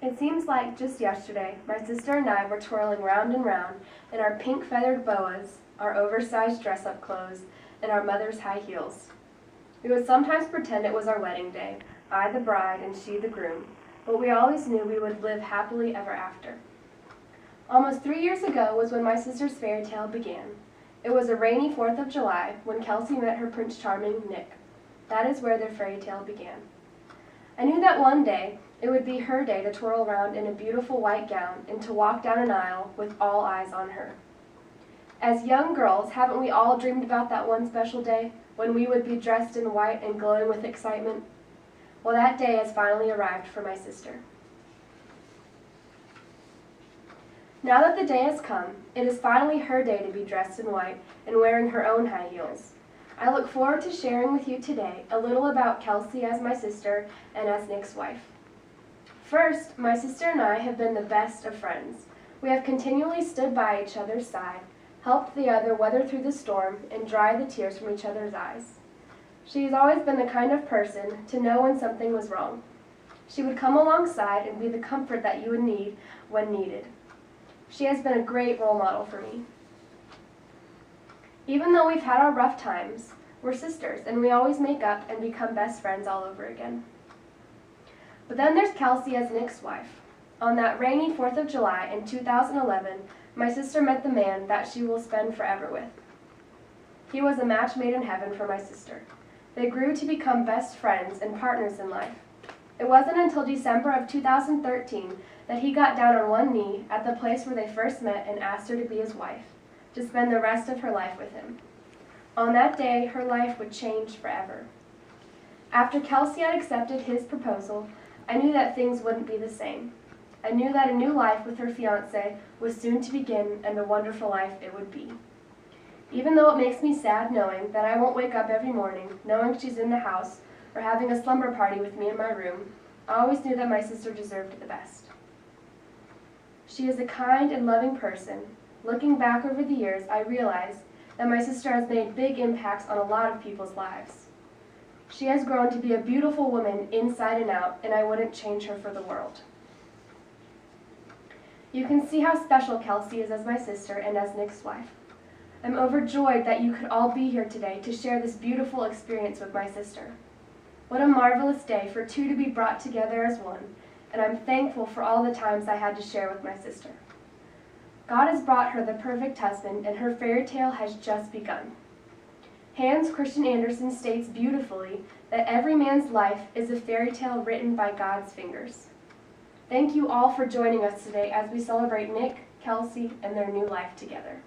It seems like just yesterday, my sister and I were twirling round and round in our pink feathered boas, our oversized dress-up clothes, and our mother's high heels. We would sometimes pretend it was our wedding day, I the bride and she the groom, but we always knew we would live happily ever after. Almost 3 years ago was when my sister's fairy tale began. It was a rainy 4th of July when Kelsey met her Prince Charming, Nick. That is where their fairy tale began. I knew that one day it would be her day to twirl around in a beautiful white gown and to walk down an aisle with all eyes on her. As young girls, haven't we all dreamed about that one special day when we would be dressed in white and glowing with excitement? Well, that day has finally arrived for my sister. Now that the day has come, it is finally her day to be dressed in white and wearing her own high heels. I look forward to sharing with you today a little about Kelsey as my sister and as Nick's wife. First, my sister and I have been the best of friends. We have continually stood by each other's side, helped the other weather through the storm, and dry the tears from each other's eyes. She has always been the kind of person to know when something was wrong. She would come alongside and be the comfort that you would need when needed. She has been a great role model for me. Even though we've had our rough times, we're sisters and we always make up and become best friends all over again. But then there's Kelsey as Nick's wife. On that rainy 4th of July in 2011, my sister met the man that she will spend forever with. He was a match made in heaven for my sister. They grew to become best friends and partners in life. It wasn't until December of 2013 that he got down on one knee at the place where they first met and asked her to be his wife, to spend the rest of her life with him. On that day, her life would change forever. After Kelsey had accepted his proposal, I knew that things wouldn't be the same. I knew that a new life with her fiancé was soon to begin and a wonderful life it would be. Even though it makes me sad knowing that I won't wake up every morning knowing she's in the house or having a slumber party with me in my room, I always knew that my sister deserved the best. She is a kind and loving person. Looking back over the years, I realize that my sister has made big impacts on a lot of people's lives. She has grown to be a beautiful woman inside and out, and I wouldn't change her for the world. You can see how special Kelsey is as my sister and as Nick's wife. I'm overjoyed that you could all be here today to share this beautiful experience with my sister. What a marvelous day for two to be brought together as one, and I'm thankful for all the times I had to share with my sister. God has brought her the perfect husband, and her fairy tale has just begun. Hans Christian Andersen states beautifully that every man's life is a fairy tale written by God's fingers. Thank you all for joining us today as we celebrate Nick, Kelsey, and their new life together.